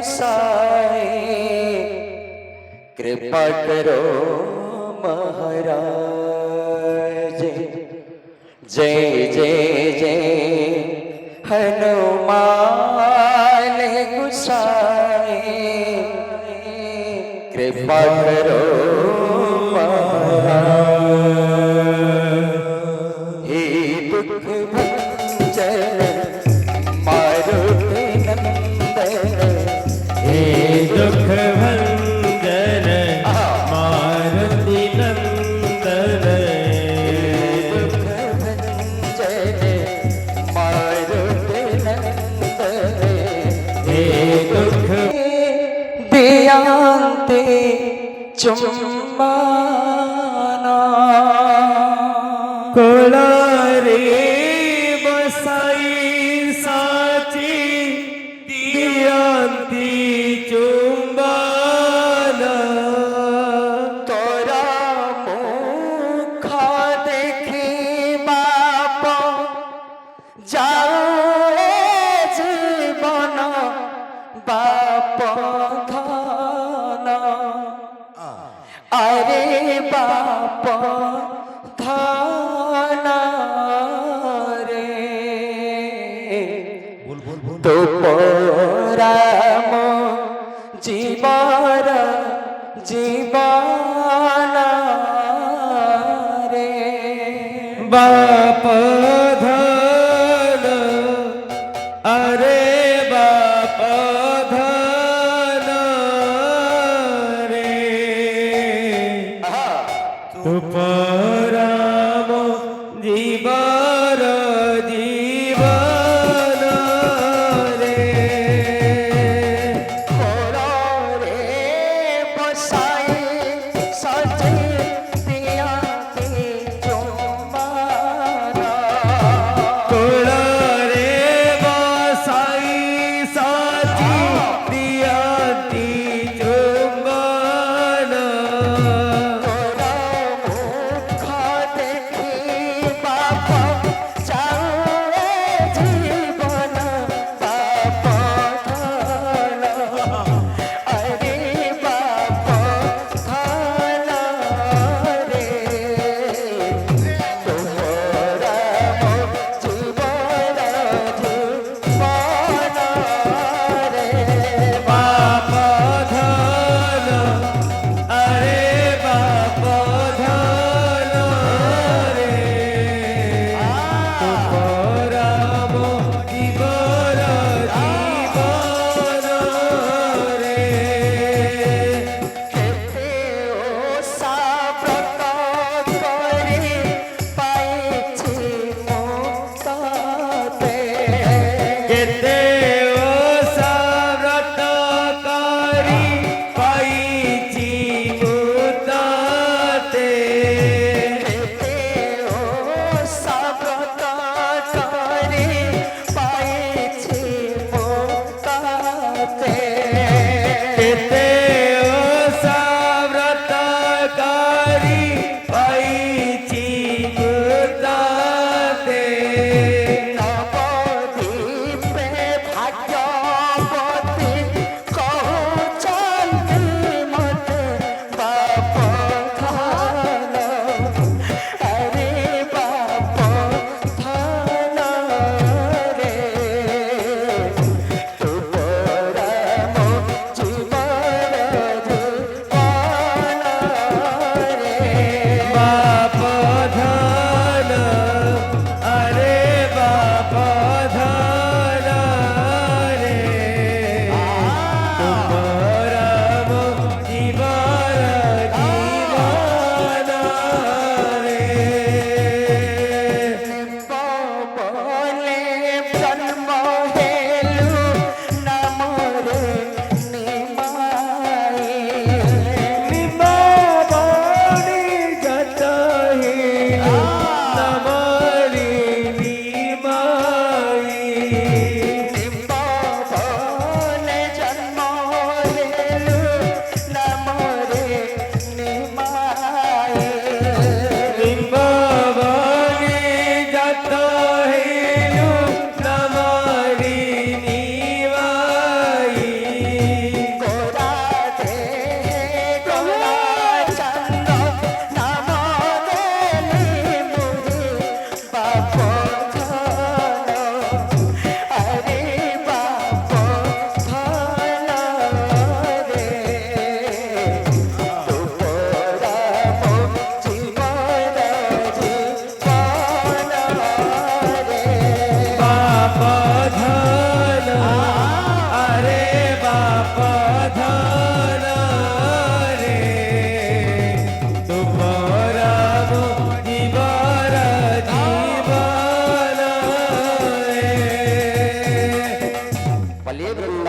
गुसाए कृपा करो महाराज। जय जय जय हनुमान गुसाए कृपा करो महाराज। हे दुख भंजन मारुति नंदन, हे दुख भंजन मारुति नंदन, दुख भंजन मारुति नंदन, हे दुख दियांते चुम्बाना कोलारे बसाई साची दियांती चुंबाना। तोरा मुख देखी बाप जाए जीवन बाप धन, अरे बाप धन रे तो राम जीवन जीवन रे बाप धन, अरे बाप धन रे, तू राम जीवन जीवन रे। खोरो रे बसाई सजे दिया के चुम्बाना कोलारे बसाई साची दियांती चुंबाना। तोरा मुख देखी बाप जाए जीवन बाप धन, अरे बाप धन रे तोरा जीवन जीवन रे बाप धन, अरे बाप धन रे, तू राम जीवन जीवन रे। केते ओसा व्रत करि पाइछि मुक्ते, केते ओसा व्रत करि पाइछि मुक्ते, केते ओसा व्रत करि पाइछि मुक्ते, केते ओसा व्रत करि पाइछि मुक्ते। नवदीपे भाग्यवती कहुचन्ति मते बाप धन, अरे बाप धन रे तू राम जीवन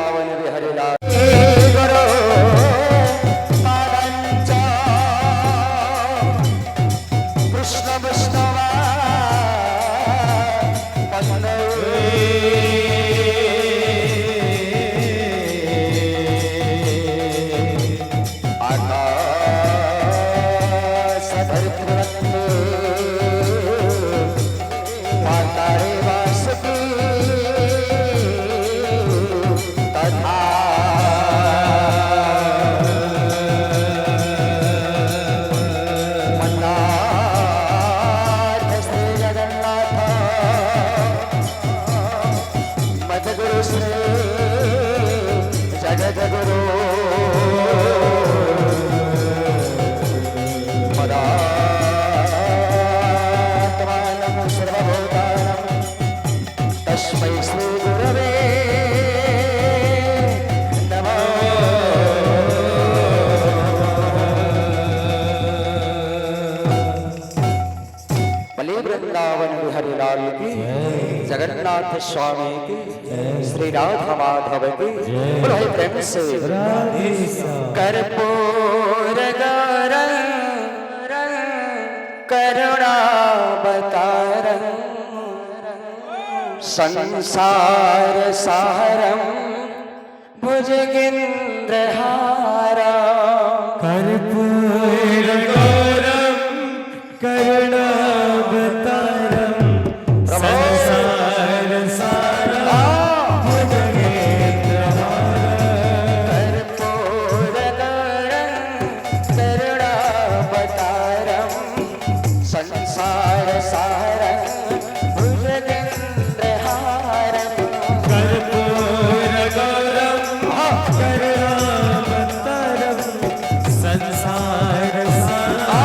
वृंदावन बिहारी लाल गुरु पादञ्च कृष्ण विष्णवा तस्मै श्री गुरवे नमः। बलि वृंदावन बिहारी लाल की, जगन्नाथ स्वामी की, श्री राधा माधव की, बोलो प्रेम से कर्पूर गौरं करुणावतारं संसार सारं भुजगेन्द्रहारं कर्पूर गौरम करुणावतारम संसार सारम भुजगेन्द्रहारं कर्पूर गौरं करुणावतारं संसार सारं भुजगेन्द्रहारं कर्पूर गौरम करुणावतारम संसार सारम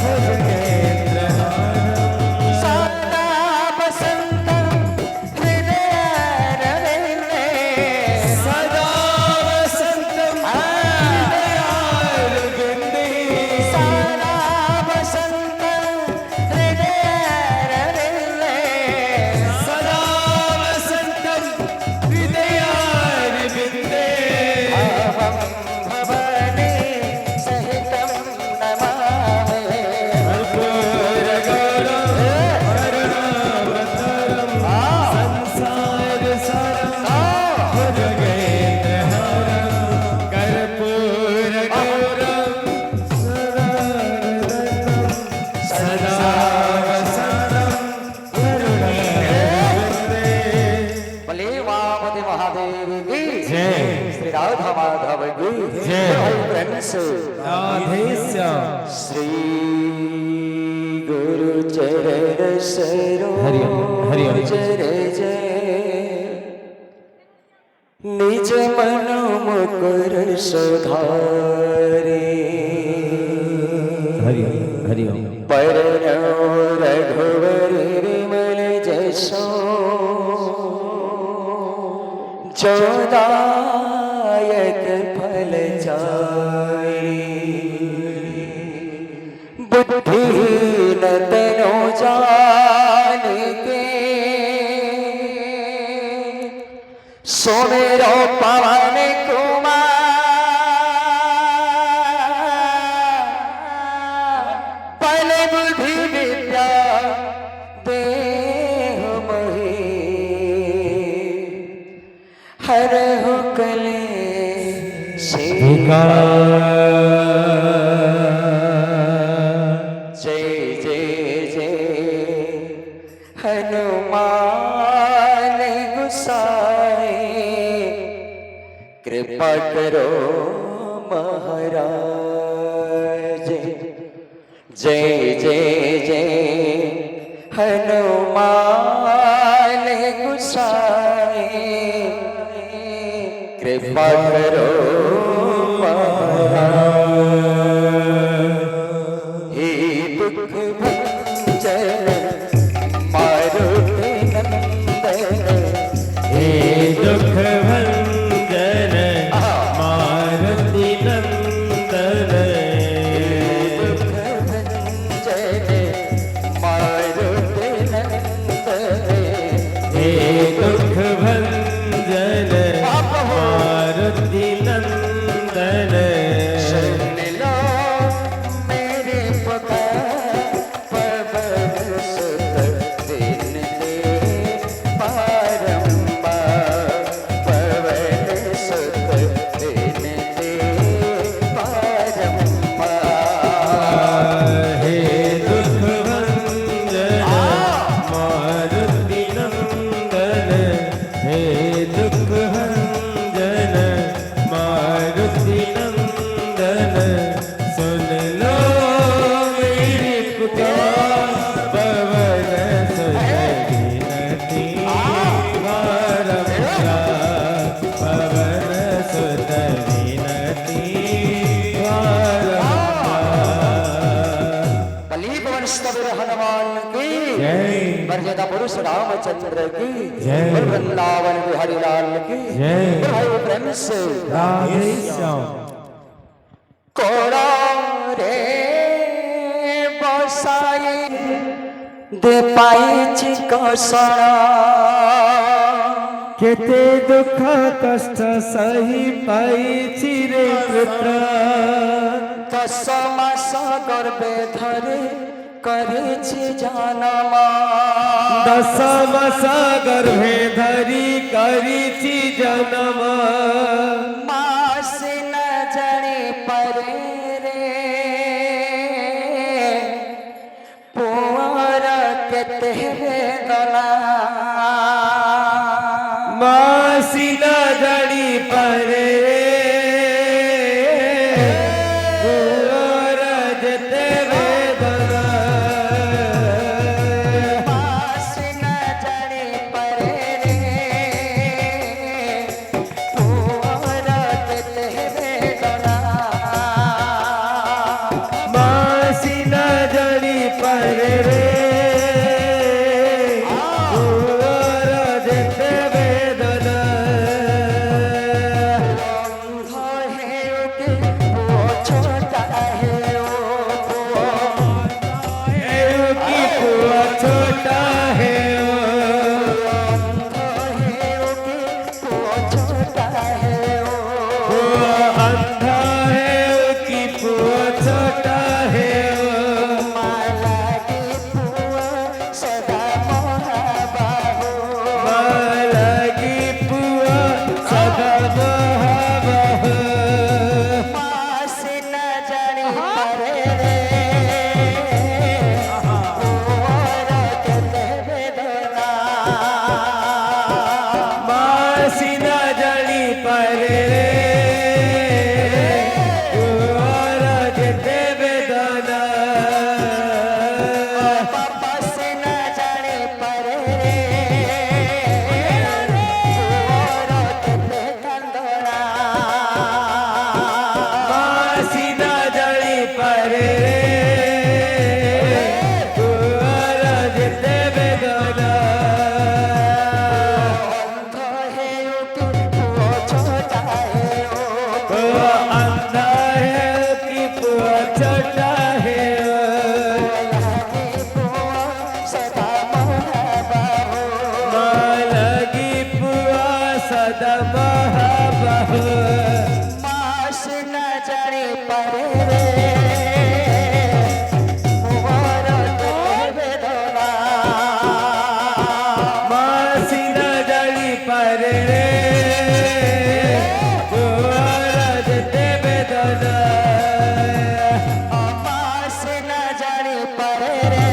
भुजगेन्द्रहारं सदा वसन्तं हृदयारविन्दे सदा वसन्तं हृदयारविन्दे सदा वसन्तं हृदयारविन्दे सदा वसन्तं हृदयारविन्दे अहं भवानी सहितं नमामि कर्पूर गौरम करुणावतारम संसार सारं भुजगेन्द्रहारं कर्पूर गौरम सदा वसन्तं हृदयारविन्दे भले वामदेव महादेव की जय। श्री राधा माधव की जय। भाई प्रेम से राधेश्याम श्री गुरु चरण हरि ओम, हरि ओम। सरोज रज निज मन मुकुर सुधारे हरि हरि ओम परनो रघुवर विमल जसो जोदायक फल चारि बुद्धिहीन तनु जानिके सुमिरो पवन कुमार बल बुद्धि विद्या देहु मोहि हरहु क्लेशे जय जय जय हनुमान गुसाई कृपा करो महाराज जय जय जय हनुमान गुसाई कृपा करो महाराज हे दुख भंजन मारुति नंदन हे दुख भंजन मारुति नंदन दुख भंजन मारुति नंदन हे दुख भंजन सुत विनती कलीप वंश कबीर हनुमान की जय। मर्यादा पुरुष रामचंद्र की जय। और वृंदावन बिहारी लाल की जय। भाई प्रेम से राधे श्याम कोड़ा रे बसाई दे पाई चिकसणा केते दुख कष्ट सही पाइछि रे पुत्र 10 मास गर्भे धरे करिछि जनमा 10 मास गर्भे धरी करिछि जन्म मासी न जणी परे रे पुअर केते वेदना मासी न जड़ी परे पुअर जेते वेदना मासी न जणी परे रे पुअर केते वेदना मासी न जड़ी परे रे पुअर जेते वेदना छोटा है ओ की पुआ छोटा है छोटा है पुआ अंधा है की पुआ छोटा है माला की पुआ सदा मोहबाबू माला की पुआ सदा बहाबह मासी न जानी परे रे पुअर केते वेदना मासी न जड़ी परे रे पुअर जेते वेदना पापा से न जाने परे रे पुअर केते कंदोना मासी न जड़ी परे रे पुअर जेते वेदना अंध है कि पुआ छोटा है पुआ अंधा है कि पुआ छोटा है पुआ सदा मोहबाबू मालगी पुआ सदा बहाबह मास न जाने परे रे पुअर केते वेदना मासी न जड़ी परे रे पुअर जेते वेदना मास न जाने परे रे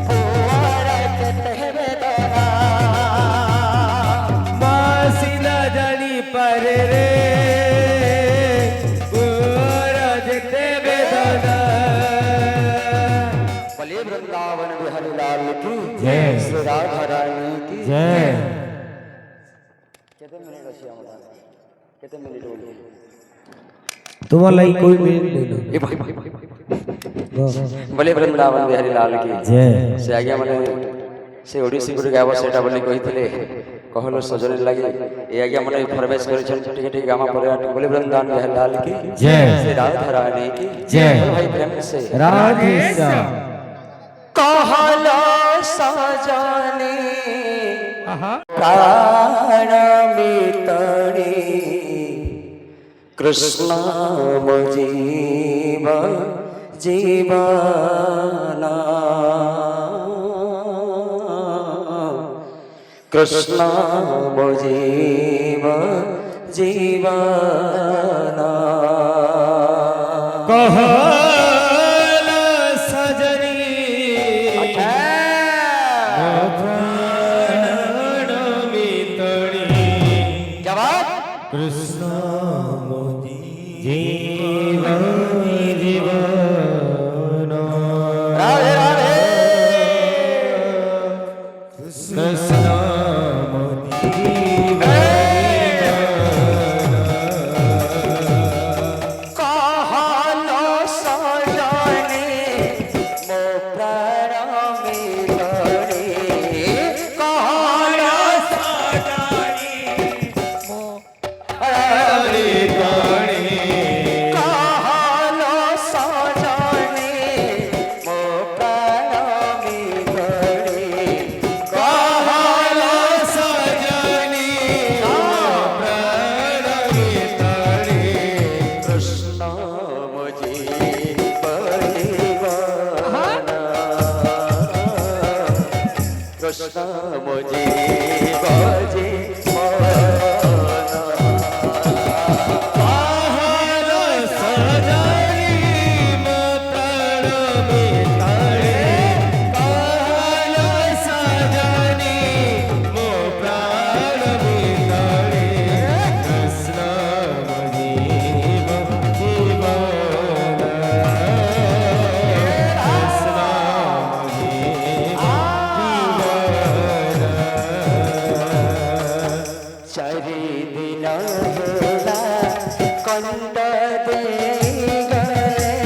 पुअर केते वेदना मासी न जड़ी परे रे पुअर जेते वेदना बोलिए वृंदावन बिहारी लाल की जय। श्री राधा रानी की जय कितने मिनट बचे हमरा कितने मिनट हो गए तुम्हाला कोई मिल ले लो ए भाई बोलिए वृंदावन बिहारी लाल की जय से आगे माने से ओडिसी गुरु गाव सेटा बोली कहिथिले कहलो सजने लागि ए आगे माने प्रवेश करिछन ठीक ठीक गामा पर बोलिए वृंदावन बिहारी लाल की जय। श्री राधा रानी की जय। भाई प्रेम से राधे श्याम कहलो सजने आहा प्राण मितणे कृष्ण जीव जीवना कृष्ण जीव जीवना कहल सजनी प्राण मितणी जवाब कृष्ण जीव जीवन राधे राधे कृष्ण जीव दिन होला कंड दे गले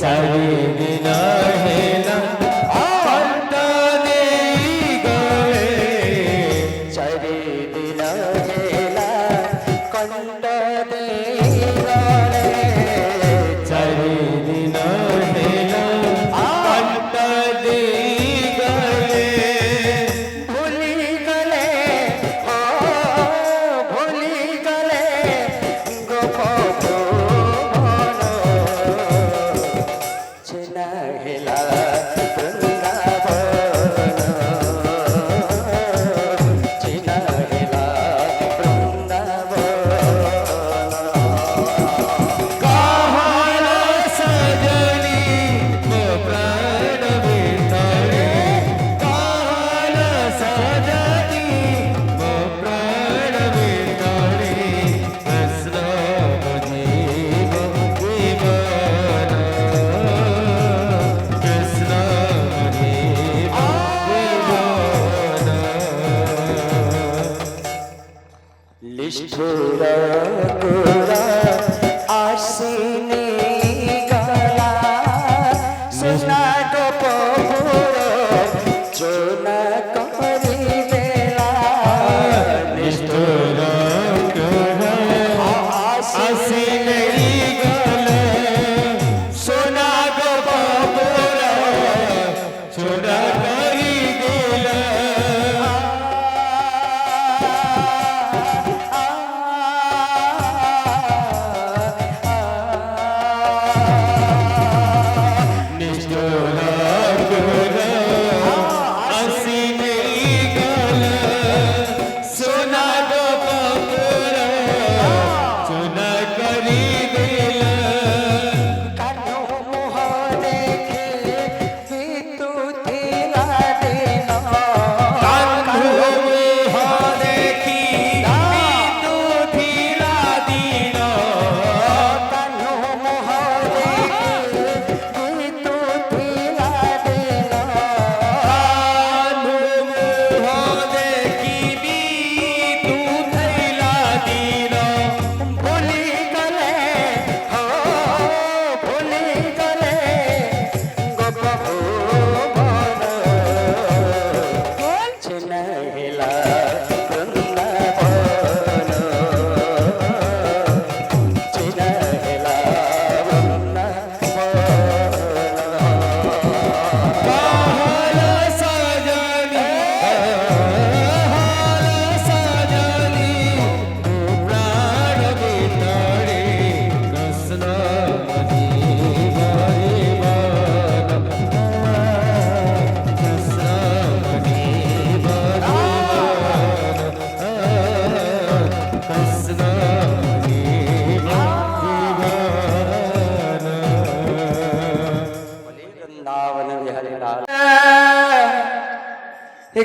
चारि दिन हेला कंड दे गले चारि दिन होला कंड दे गले चारि दिन हेला कंड दे गले भूली गले हो भूली गले गोप चिन्ह हेला वृंदावन चिन्ह हेला वृंदावन काहन सजनी मो प्राण भितरे काहन सजनी मो प्राण भितरे कृष्ण जीव जीवन कृष्ण जीव जीवन लिष्ठुर कुरा आसिनी गला सुना गोपुर चोना करी बेला निष्ठुर आसी नहीं गले सोना गोपुर चोरा करी गेला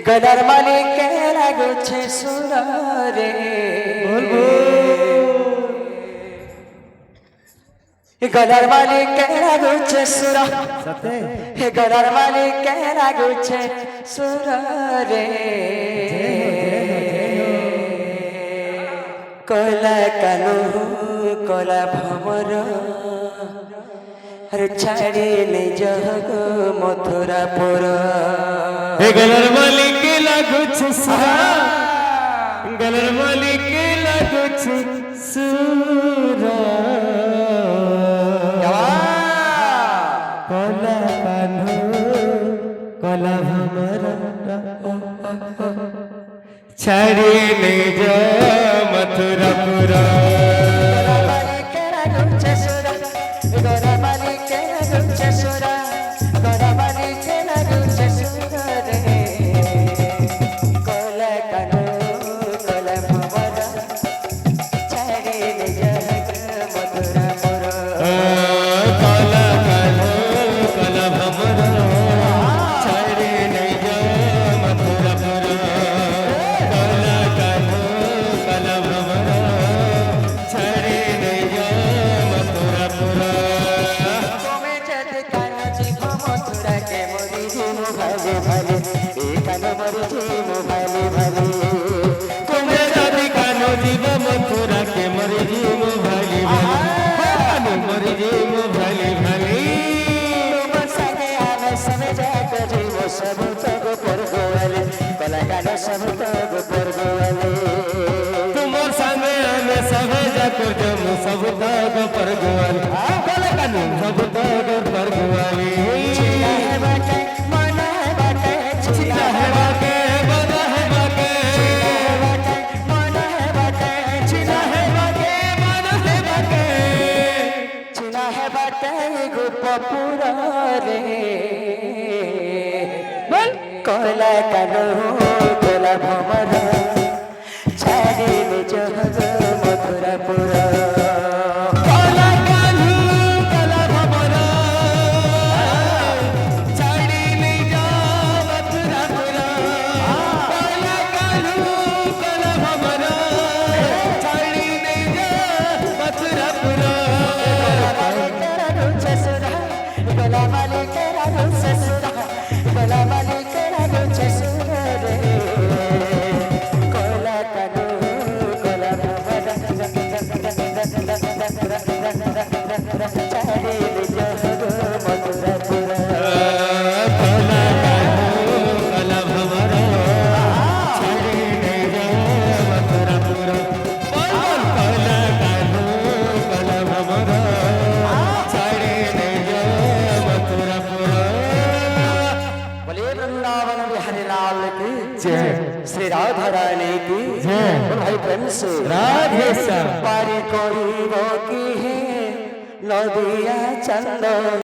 गदर मालिक के लागू छे सुर रे गदर मालिक के लागू छे सुर गदर मालिक के लागू छे सुर रे कोला कानू कोला भवर अरे छाड़ी नहीं जग मथुरापुर गलर मालिक लागुछ सुरा गलर मालिक लागुछ सुरा कोला कान्हो कोला हमरा छाड़ी नहीं जा मथुरापुरा कला ठाकुर जम सब तक पर गुआली बोले कानू सब तक पर गुआली चिना है बाटे मन है बाटे चिना है बाके बना है बाके चिना है बाटे मन है बाटे चिना है बाके बना है बाके चिना है बाटे गोपपुरा रे बोल कोला कानू कोला भमरा छाड़ी निज मथुरापुरा कोला कानू कोला भमरा छाड़ी नहीं जा मथुरापुरा कोला कानू कोला भमरा छाड़ी नहीं जा मथुरापुरा गला वाले तेरा रो ससुरा गला वाले तेरा रो ससुरा रे कोला कानू कोला भमरा छाड़ी निज मथुरापुरा कोला कानू कोला भमरा छाड़ी नहीं जा मथुरापुरा बोल कोला कानू कोला भमरा छाड़ी नहीं जा मथुरापुरा बोले वृंदावन बिहारी लाल की जय श्री राधा रानी की जय। बोल भाई प्रेम से राधे श्याम पारी कोई वो की है नदिया चंदन